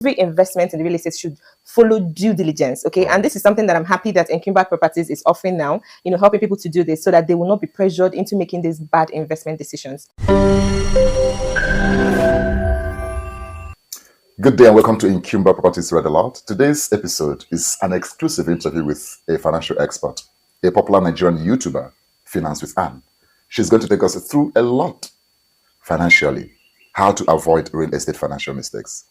Every investment in real estate should follow due diligence, okay? And this is something that I'm happy that Encumbered Properties is offering now, helping people to do this so that they will not be pressured into making these bad investment decisions. Good day and welcome to Encumbered Properties Red Alert. Today's episode is an exclusive interview with a financial expert, a popular Nigerian YouTuber, Finance with Anne. She's going to take us through a lot financially, how to avoid real estate financial mistakes.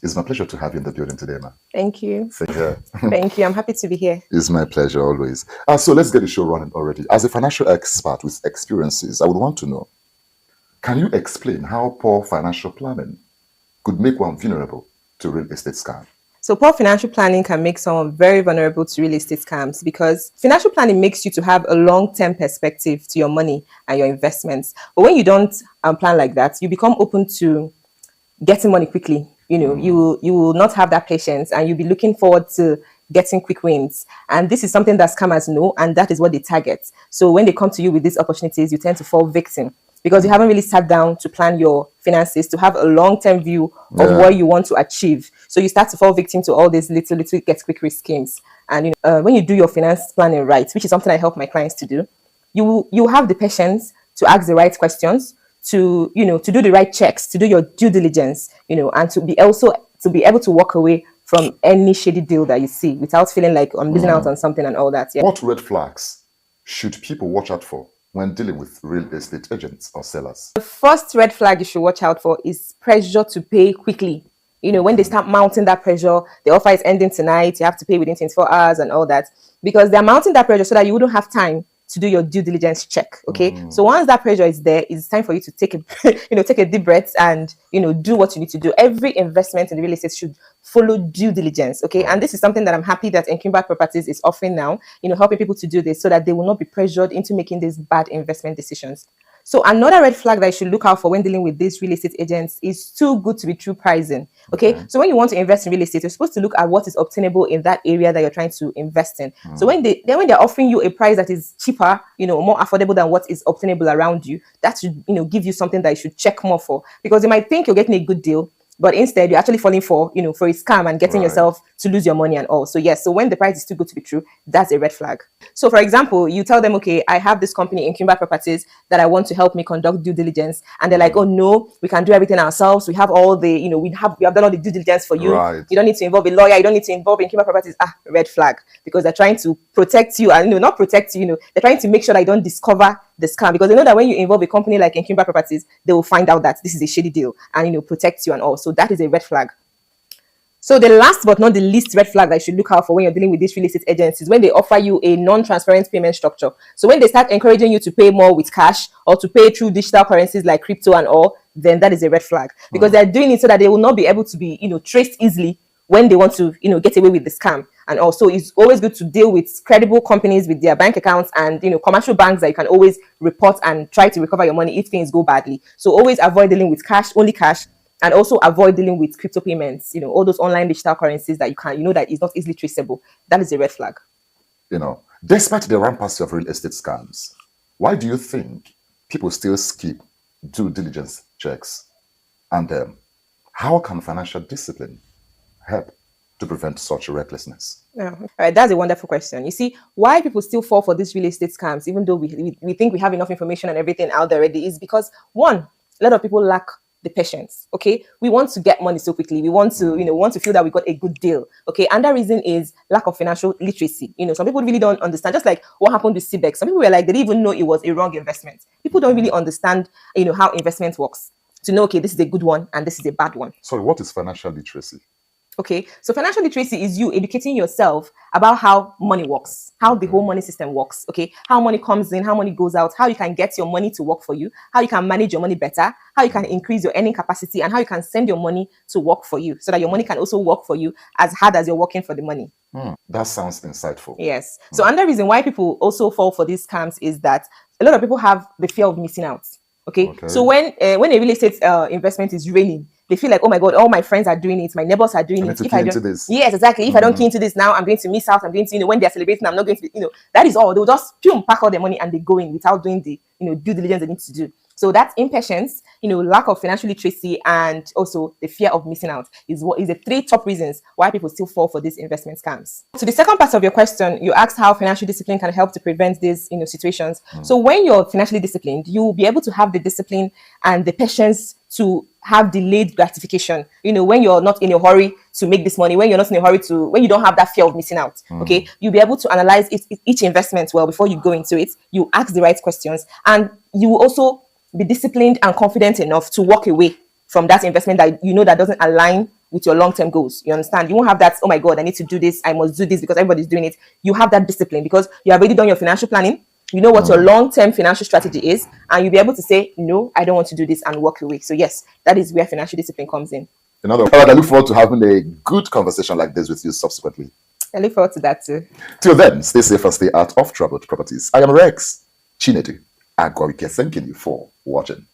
It's my pleasure to have you in the building today, ma. Thank you. Thank you. Thank you. I'm happy to be here. It's my pleasure always. So let's get the show running already. As a financial expert with experiences, I would want to know, can you explain how poor financial planning could make one vulnerable to real estate scam? So poor financial planning can make someone very vulnerable to real estate scams because financial planning makes you to have a long-term perspective to your money and your investments. But when you don't plan like that, you become open to getting money quickly. You will not have that patience and you'll be looking forward to getting quick wins. And this is something that scammers know, and that is what they target. So when they come to you with these opportunities, you tend to fall victim because you haven't really sat down to plan your finances, to have a long-term view of what you want to achieve. So you start to fall victim to all these little get quick rich schemes. And when you do your finance planning right, which is something I help my clients to do, you have the patience to ask the right questions, to do the right checks, to do your due diligence, and to be able to walk away from any shady deal that you see without feeling like I'm losing out on something and all that. Yeah. What red flags should people watch out for when dealing with real estate agents or sellers? The first red flag you should watch out for is pressure to pay quickly. When they start mounting that pressure, the offer is ending tonight, you have to pay within 24 hours and all that, because they're mounting that pressure so that you wouldn't have time to do your due diligence check. Okay. So once that pressure is there, it's time for you to take a deep breath and do what you need to do. Every investment in real estate should follow due diligence. Okay. And this is something that I'm happy that Encumbered Properties is offering now, helping people to do this so that they will not be pressured into making these bad investment decisions. So another red flag that you should look out for when dealing with these real estate agents is too good to be true pricing. Okay. So when you want to invest in real estate, you're supposed to look at what is obtainable in that area that you're trying to invest in. So when they're offering you a price that is cheaper, more affordable than what is obtainable around you, that should, give you something that you should check more for, because you might think you're getting a good deal, but instead you're actually falling for a scam and getting yourself to lose your money and all. So yes, so when the price is too good to be true, that's a red flag. So for example, you tell them, okay, I have this company, Encumbered Properties, that I want to help me conduct due diligence. And they're like, oh no, we can do everything ourselves. We have all the, we have done all the due diligence for you. You don't need to involve a lawyer. You don't need to involve Encumbered Properties. Red flag, because they're trying to protect you and not protect you, they're trying to make sure that you don't discover the scam, because they know that when you involve a company like Encumbered Properties, they will find out that this is a shady deal and protect you and all. So that is a red flag. So the last but not the least red flag that you should look out for when you're dealing with these real estate agents is when they offer you a non-transparent payment structure. So when they start encouraging you to pay more with cash or to pay through digital currencies like crypto and all, then that is a red flag, because they're doing it so that they will not be able to be traced easily when they want to get away with the scam. And also it's always good to deal with credible companies with their bank accounts and commercial banks that you can always report and try to recover your money if things go badly. So always avoid dealing with only cash, and also avoid dealing with crypto payments, all those online digital currencies that you can, that is not easily traceable. That is a red flag. Despite the rampancy of real estate scams, why do you think people still skip due diligence checks? And how can financial discipline help to prevent such recklessness? Yeah. All right, that's a wonderful question. You see, why people still fall for these real estate scams, even though we think we have enough information and everything out there already, is because, one, a lot of people lack the patience. Okay, we want to get money so quickly. We want to, want to feel that we got a good deal. Okay, and that reason is lack of financial literacy. Some people really don't understand. Just like what happened with CBEX. Some people were like, they didn't even know it was a wrong investment. People don't really understand, how investment works to know, okay, this is a good one and this is a bad one. Sorry, what is financial literacy? Okay, so financial literacy is you educating yourself about how money works, how the whole money system works, okay, how money comes in, how money goes out, how you can get your money to work for you, how you can manage your money better, how you can increase your earning capacity, and how you can send your money to work for you so that your money can also work for you as hard as you're working for the money. That sounds insightful. Yes. So another reason why people also fall for these scams is that a lot of people have the fear of missing out. Okay. So when a real estate investment is raining, they feel like, oh my God, all my friends are doing it, my neighbors are doing it. If I don't, yes, exactly. If I don't key into this now, I'm going to miss out. I'm going to, when they're celebrating, I'm not going to, that is all. They'll just pack all their money and they go in without doing the, due diligence they need to do. So that impatience, lack of financial literacy, and also the fear of missing out is what is the three top reasons why people still fall for these investment scams. So the second part of your question, you asked how financial discipline can help to prevent these situations. So when you're financially disciplined, you'll be able to have the discipline and the patience to have delayed gratification. When you're not in a hurry to make this money, when you're not in a hurry when you don't have that fear of missing out, okay, you'll be able to analyze each investment well before you go into it. You ask the right questions, and you will also be disciplined and confident enough to walk away from that investment that that doesn't align with your long-term goals. You understand? You won't have that, oh my God, I need to do this, I must do this because everybody's doing it. You have that discipline because you have already done your financial planning. You know what your long-term financial strategy is, and you'll be able to say, no, I don't want to do this, and walk away. So yes, that is where financial discipline comes in. In other words, I look forward to having a good conversation like this with you subsequently. I look forward to that too. Till then, stay safe and stay out of troubled properties. I am Rex Chinedu Agwawike, thanking you for watching.